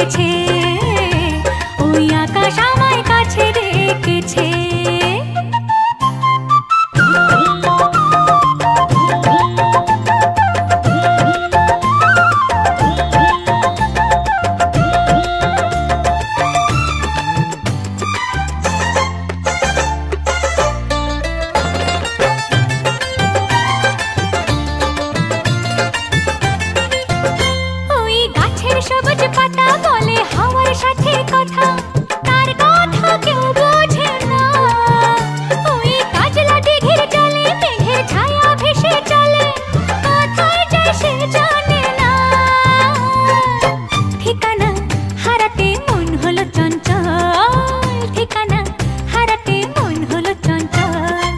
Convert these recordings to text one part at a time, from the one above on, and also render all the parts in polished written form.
ডেকেছে, ওই আকাশ আমায় কাছে ডেকেছে। সবুজ পাতা বলে হাওয়ার সাথে কথা, তার কথা কেউ বোঝে না। ওই কাজলা দিঘির জলে মেঘের ছায়া ভেসে চলে, কোথায় যায় সে জানে না। ঠিকানা হারাতে মন হলো চঞ্চল, ঠিকানা হারাতে মন হলো চঞ্চল।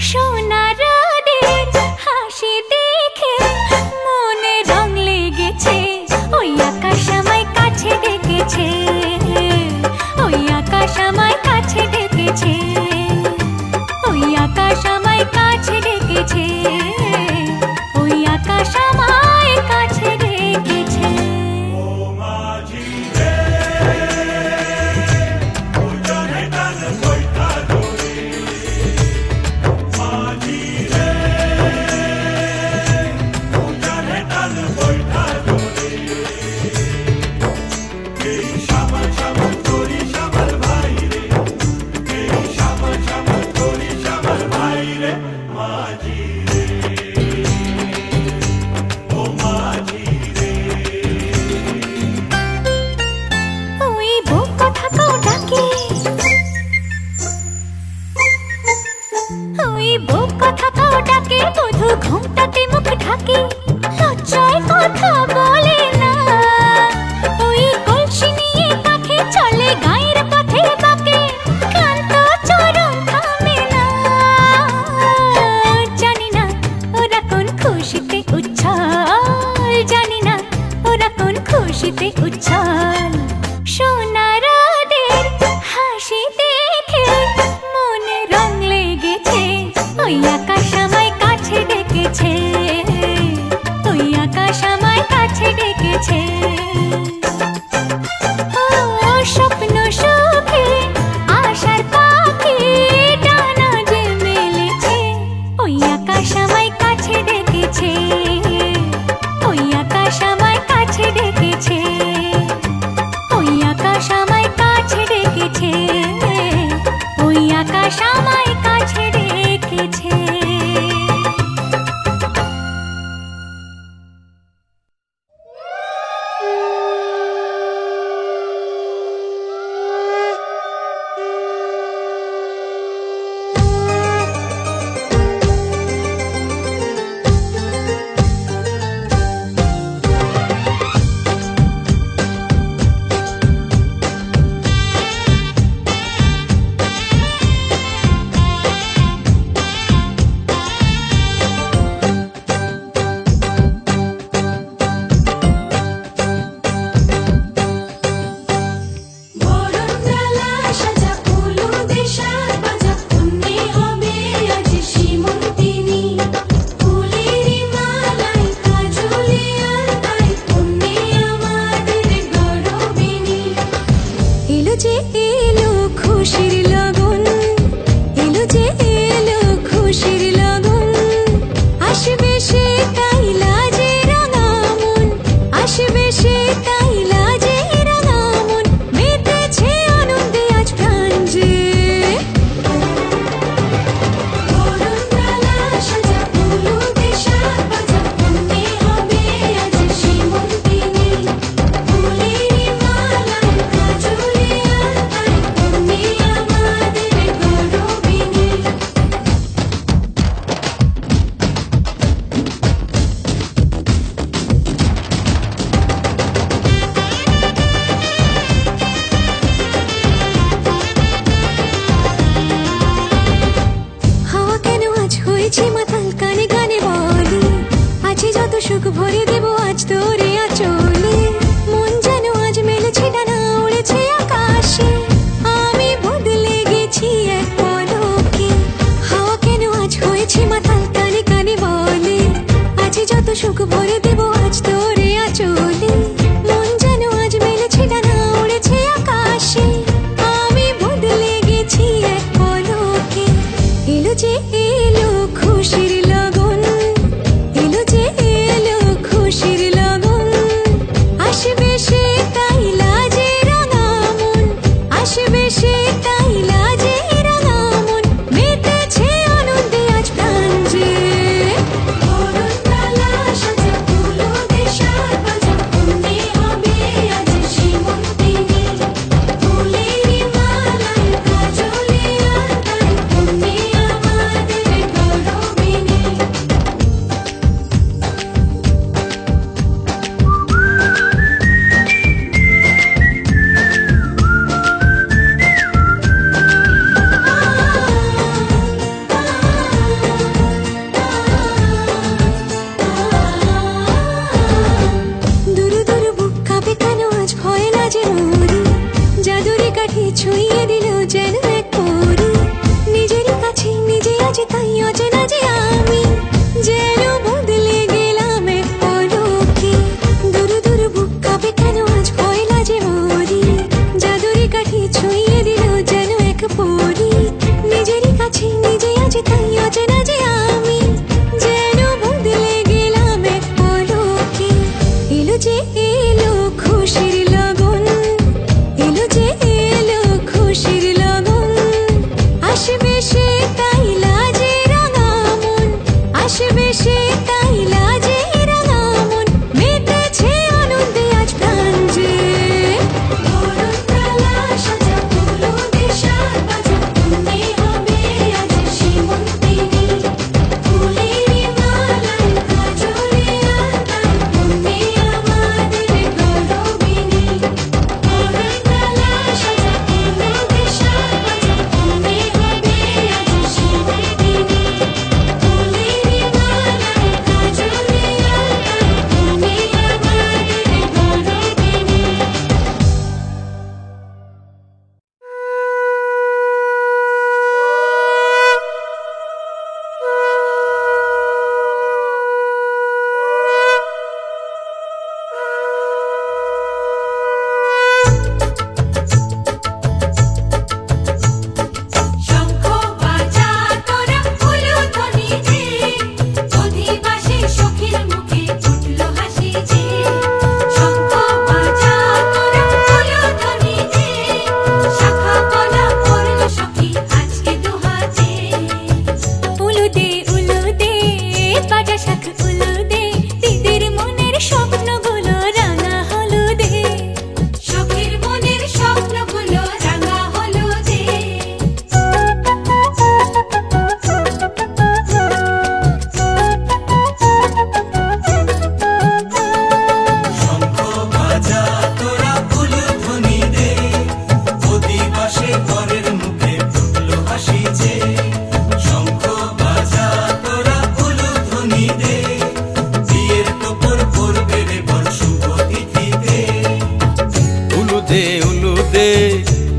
সোনা রোদের হাসি দেখে মনে রং লেগেছে, ওই আকাশ আমায় কাছে ডেকেছে, ওই আকাশ আমায় কাছে ডেকেছে, ওই আকাশ আমায় কাছে ডেকেছে, ওই আকাশ আমায় কাছে ডেকেছে। ঘুমটাতে মুখ ঢাকে, লজ্জায় কথা বলে না। ওই কলসি নিয়ে কাঁখে চলে গায়ের পথে বাঁকে, ক্লান্ত চরণ থামে না। জানি না ওরা কোন খুশিতে উচ্ছল, জানি না ওরা কোন খুশিতে উচ্ছল। সোনা রোদের হাসি দেখে মনে রং লেগেছে, ওই আকাশ আমায় কাছে ডেকেছে, ওই আকাশ আমায় কাছে ডেকেছে। ও স্বপ্ন সুখে আশার পাখি ডানা যে মেলেছে, ওই আকাশ আমায় কাছে ডেকেছে, ওই আকাশ আমায় কাছে ডেকেছে, ওই আকাশ আমায় কাছে ডেকেছে, ওই আকাশ আমায় কাছে ডেকেছে।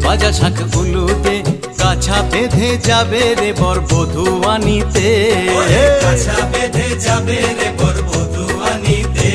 বাজা শাঁখ উলুদে কাছা বেঁধে যাবে রে বর বধূ আনিতে, কাছা বেঁধে যাবে রে বর বধূ আনিতে।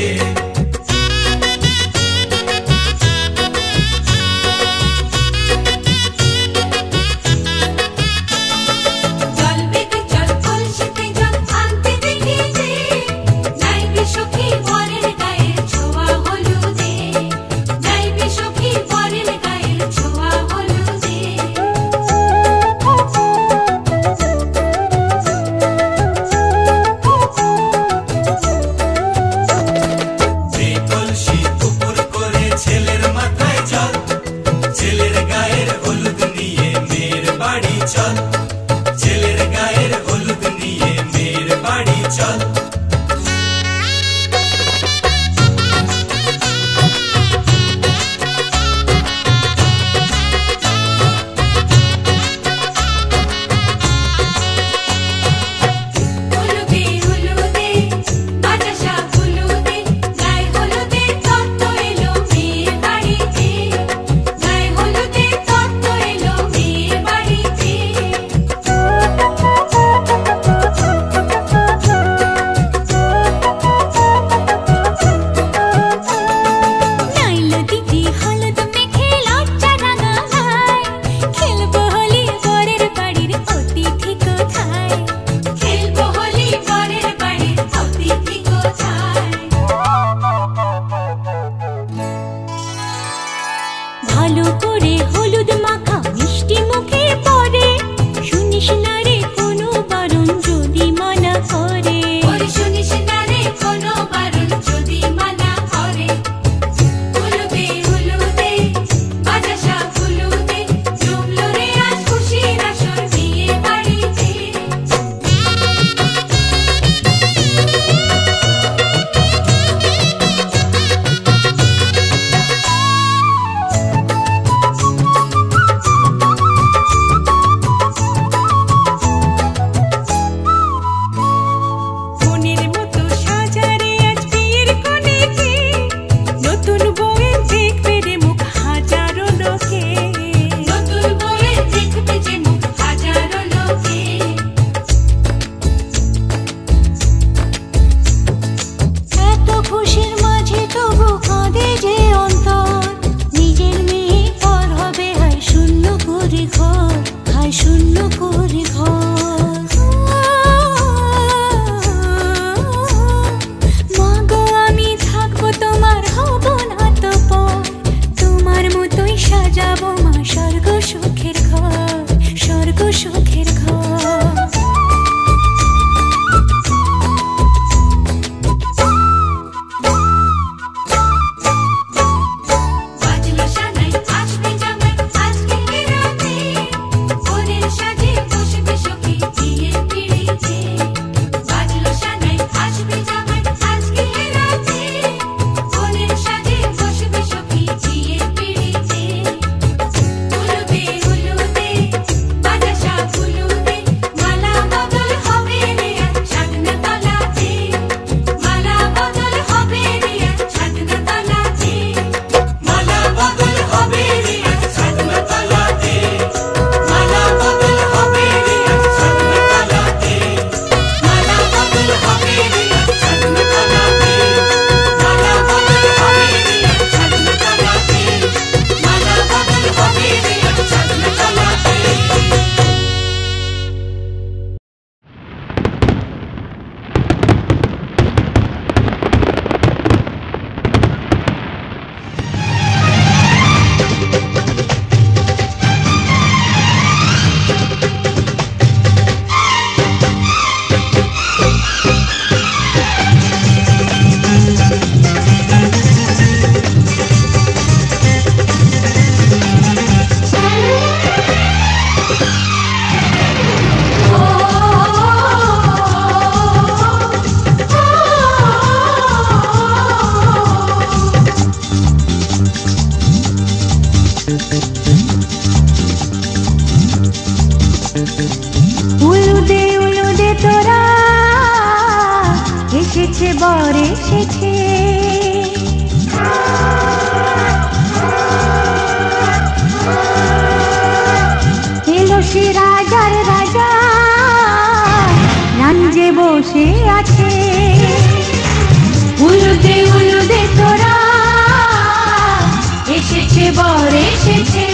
বর এসেছে,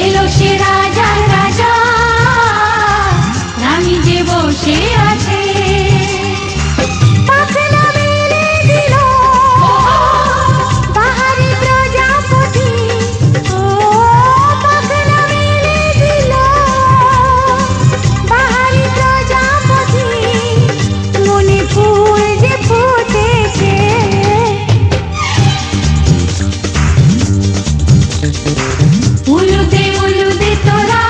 এলো সে রাজার রাজা, রানী যে বসে আছে। পাখনা মেলে দিল বাহারি প্রজাপতি, ও পাখনা মেলে দিল বাহারি প্রজাপতি, মনে ফুল যে ফুটেছে। উলুদে উলুদে তোরা,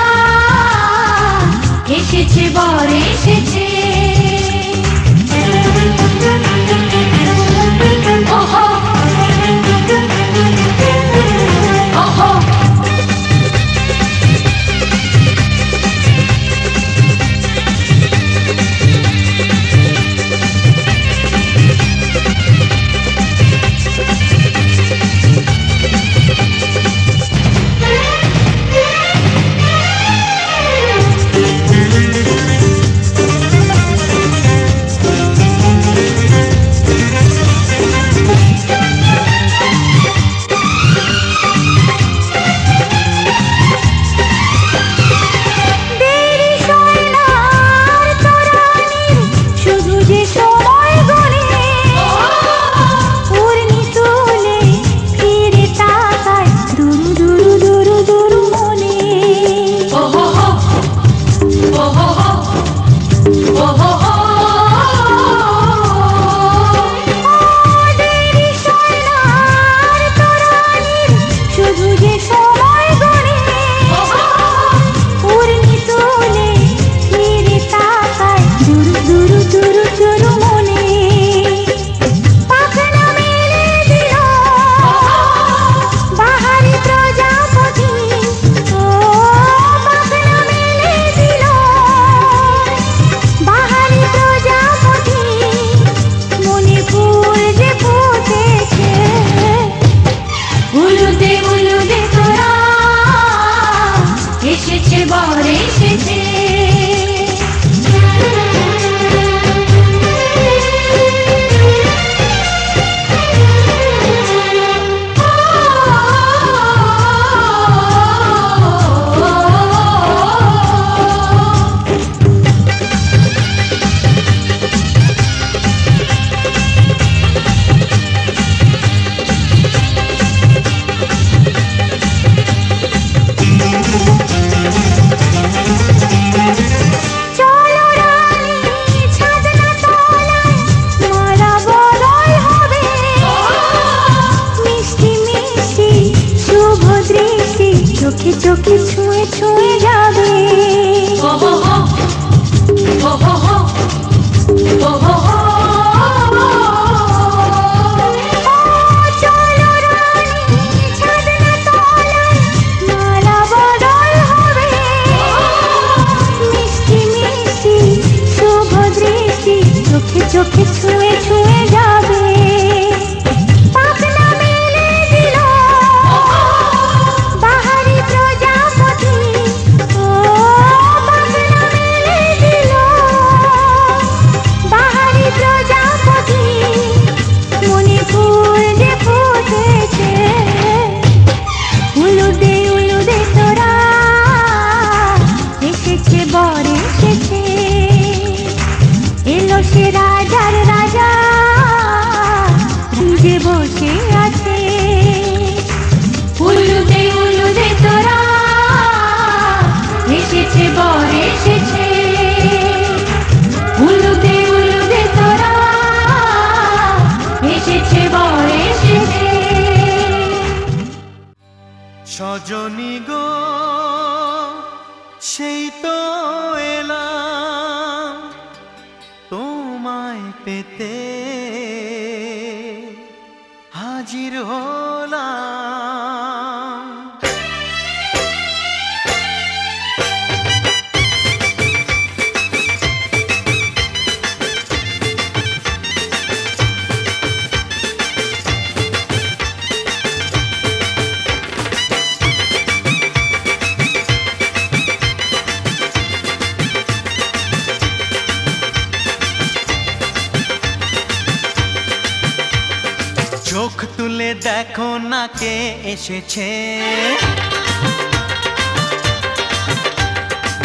এসেছে বর এসেছে। ওহো ওহো চোখে চোখে ছুঁয়ে ছুঁয়ে যাবে। চোখে চোখে ছুঁয়ে ছুঁয়ে যাবে। পাখনা মেলে দিল বাহারি প্রজাপতি, ও পাখনা মেলে দিল বাহারি প্রজাপতি, মনে ফুল যে ফুটেছে। উলুদে উলুদে তোরা, এসেছে বর এসেছে, এলো সে রাজার রাজা, যে বসে আছে। উলুদে উলুদে তোরা, এসেছে বর এসেছে। উলুদে উলুদে তোরা, এসেছে বর এসেছে। সজনী গো সেই তো এলাম তোমায় পেতে, হাজির হলাম। চোখ তুলে দেখো না কে এসেছে,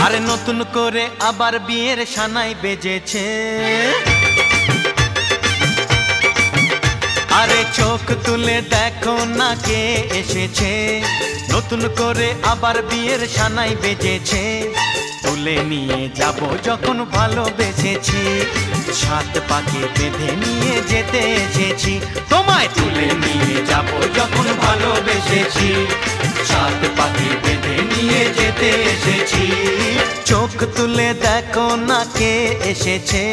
আরে নতুন করে আবার বিয়ের সানাই বেজেছে। আরে চোখ তুলে দেখো না কে এসেছে, নতুন করে আবার বিয়ের সানাই বেজেছে। তুলে নিয়ে যাব যখন ভালোবেসেছি, সাত পাকে বেঁধে নিয়ে যেতে এসেছি। তোমায় তুলে নিয়ে যাব যখন ভালোবেসেছি, সাত পাকে বেঁধে নিয়ে যেতে এসেছি। চোখ তুলে দেখো না কে এসেছে,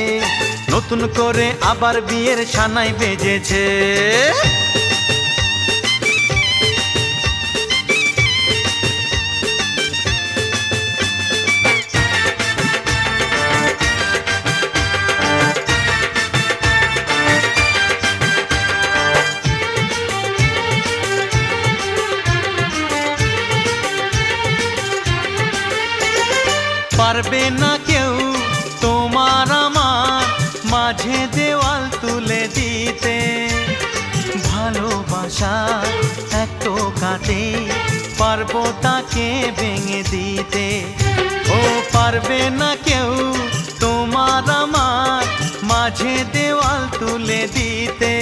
নতুন করে আবার বিয়ের সানাই বেজেছে। পারবে না কেউ তোমার আমার মাঝে দেওয়াল তুলে দিতে, ভালোবাসা এক টোকাতে পারবো তাকে ভেঙে দিতে। ও পারবে না কেউ তোমার আমার মাঝে দেওয়াল তুলে দিতে,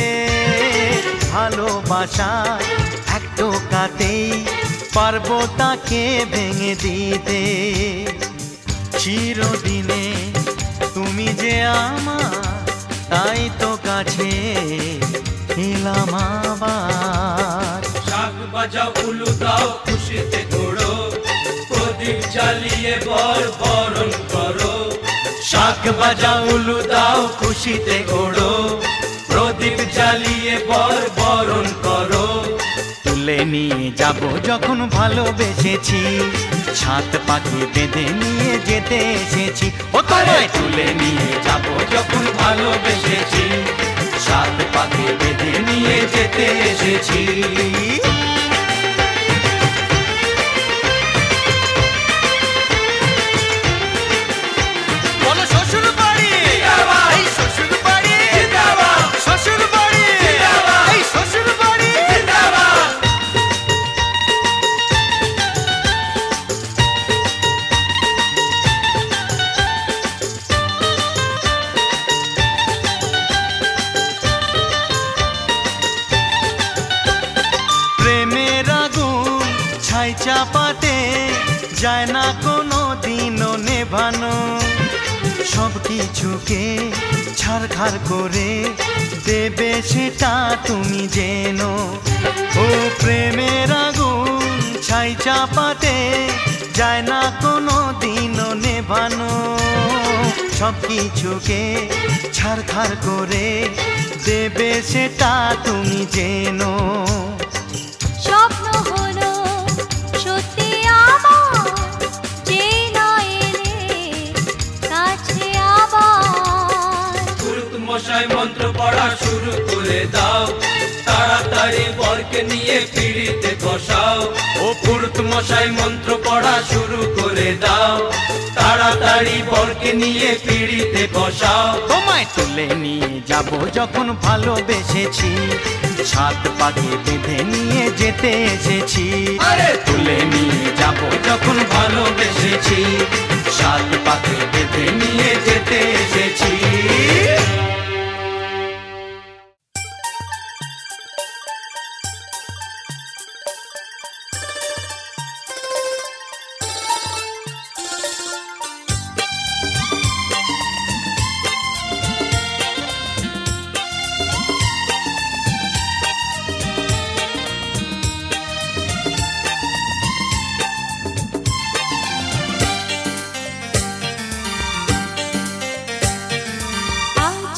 ভালোবাসা এক টোকাতেই পারবো তাকে ভেঙে দিতে। চিরদিনে তুমি যে আমার, তাই তো কাছে এলাম আবার। শাক বাজাও উলু দাও খুশিতে ঘোড়ো, প্রদীপ জ্বালিয়ে বর বরণ করো। শাক বাজাও উলু দাও খুশিতে ঘোড়ো, প্রদীপ জ্বালিয়ে বর বরণ করো। তুলে নিয়ে যাব যখন ভালোবেসেছি, সাত পাখি বেঁধে নিয়ে যেতে এসেছি। ও তোমায় তুলে নিয়ে যাব যখন ভালোবেসেছি, সাত পাখি বেঁধে নিয়ে যেতে এসেছি। বলো শ্বশুর বাড়ি, এই শ্বশুর বাড়ি, শ্বশুর বাড়ি, এই শ্বশুর বাড়ি। প্রেমের আগুন ছাই চাপাতে যায় না কোনো দিনও নেভানো, সব কিছুকে ছারখার করে দেবে সেটা তুমি জেনো। ও প্রেমের আগুন ছাই চাপাতে যায় না কোনো দিনও নেভানো, সব কিছুকে ছারখার করে দেবে সেটা তুমি জেনো। স্বপ্ন হলো সত্যি আমার, যে না এলে কাছে আবার। পুরুত মশাই মন্ত্র পড়া শুরু করে দাও, তাড়াতাড়ি বরকে নিয়ে পিড়িতে বসাও। ও পুরুত মশাই মন্ত্র পড়া শুরু করে দাও, তাড়াতাড়ি বরকে নিয়ে পিড়িতে বসাও। তোমায় তুলে নিয়ে যাব যখন ভালোবেসেছি, সাত পাকে বেঁধে নিয়ে যেতে এসেছি। আরে তুলে নিয়ে যাব যখন ভালোবেসেছি, সাত পাকে বেঁধে নিয়ে যেতে এসেছি। আজ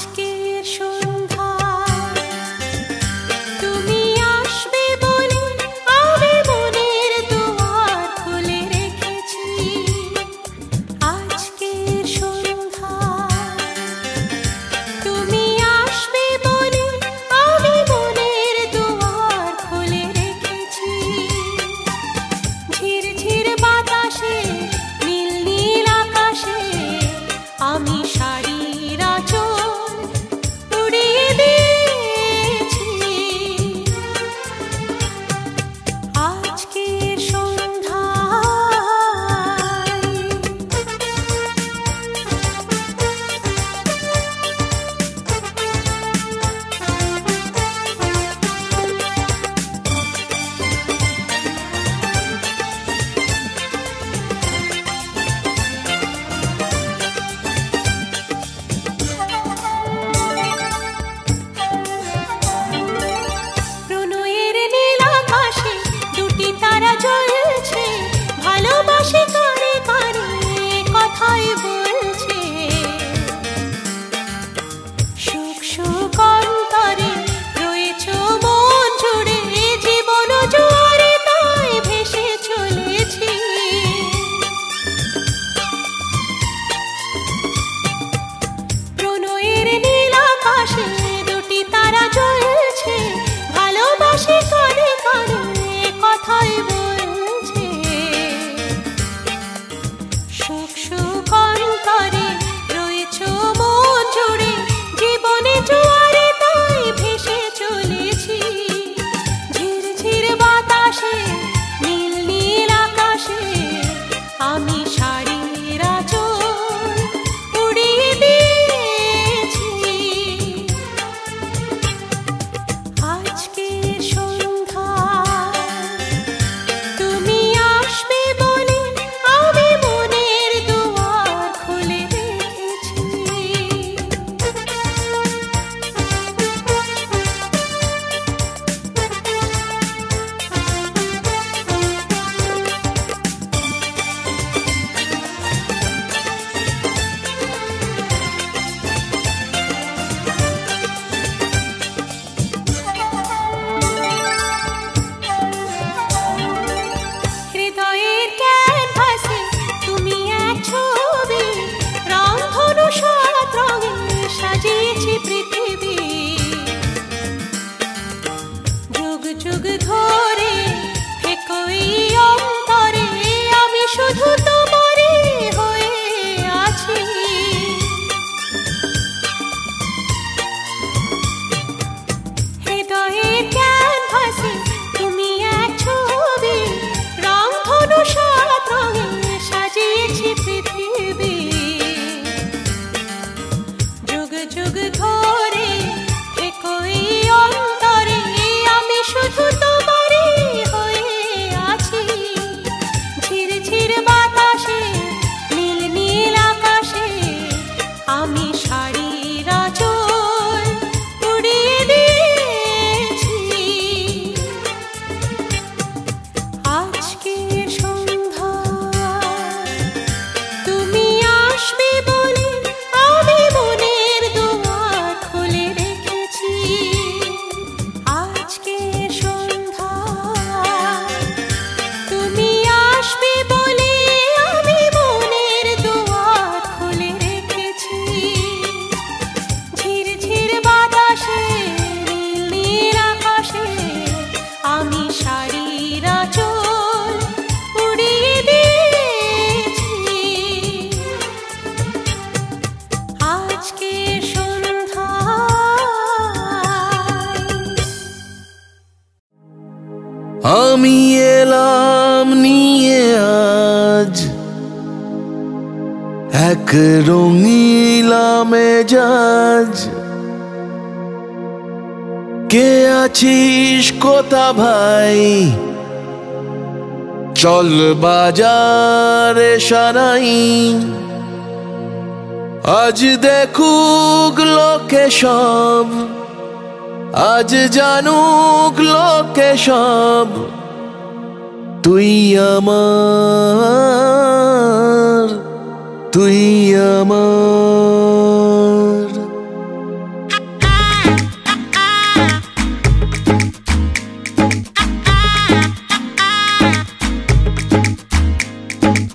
যুগ ধরে একই অন্তরে আমি শুধু তোমারই হয়ে আছি। হৃদয়ের ক্যানভাসে তুমি এক ছবি, রংধনু সাত রঙে সাজিয়েছি পৃথিবী। যুগ যুগ ধরে একই অন্তরে আমি শুধু তোমারই হয়ে আছি। ঝিরঝির বাতাসে নীল নীল আকাশে আমি শাড়ির আঁচল উড়িয়ে দিয়েছি। আজকে সন্ধ্যা তুমি আসবে বলে আমি মনের দুয়ার খুলে রেখেছি। আজকে সন্ধ্যা তুমি আসবে বলে আমি মনের দুয়ার খুলে রেখেছি। ঝিরঝির বাতাসে নীল নীল আকাশে আমি শাড়ির আঁচল উড়িয়ে দিয়েছি। আজকে সন্ধ্যায় আমি এলাম নিয়ে আজ এক রঙিলা মেজাজ। কে আছিস কোথা ভাই, চল বাজারে সারাই। আজ দেখুক লোকে সব, আজ জানুক লোকে সব, তুই আমার, তুই আমার।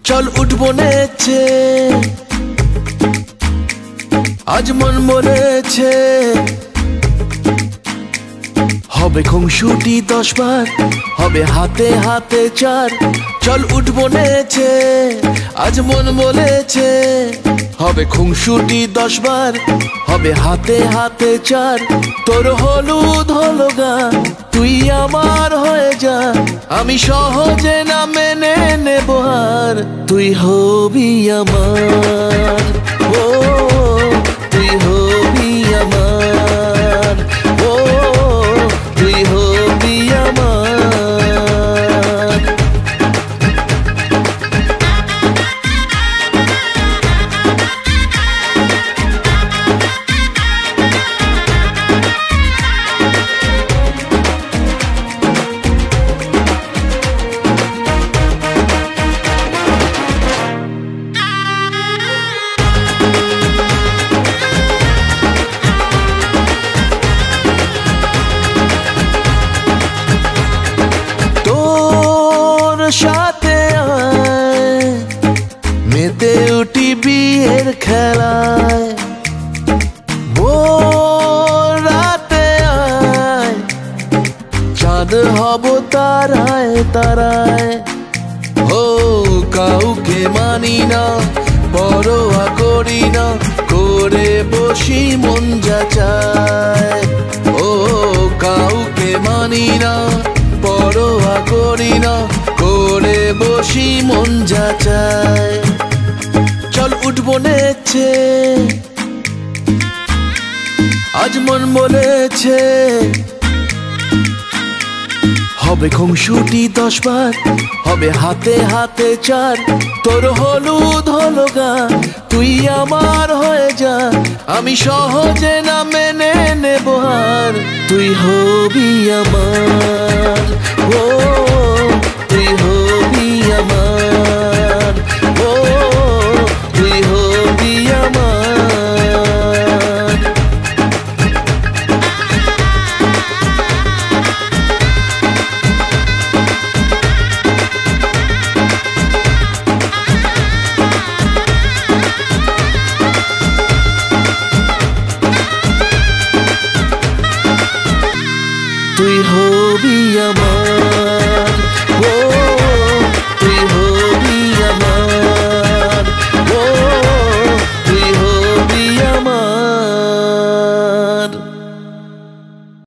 চল উঠবো নেচে, আজ মন বলেছে হবে খুংসুটি 10 বার, হবে হাতে হাতে 4। চল উঠবো নেচে, আজ মন বলেছে হবে খুংসুটি 10 বার, হবে হাতে হাতে 4। তোর হলুদ হলো গা, তুই আমার হয়ে যা, আমি সহজে না মেনে নেব হার। তুই হবি আমার, ও তুই হবি আমার, ও তুই হবি আমার। সাথে আয় মেতে উঠি বিয়ের খেলায়, ভোর রাতে আয় চাঁদ হব তারায় তারায়। ও কাউকে মানি না, পরোয়া করি না, করে বসি মন যা চায়। ও কাউকে মানি না, পরোয়া করি না, করে বসি মন যা চায়। চল উঠবো নেচে, আজ মন বলেছে হবে খুংসুটি 10 বার, হবে হাতে হাতে 4। তোর হলুদ হলো গা, তুই আমার হয়ে যা, আমি সহজে না মেনে নেব হার। তুই হবি আমার, ও তুই হবি আমার, ও তুই হবি আমার। তুই হবি আমার। ও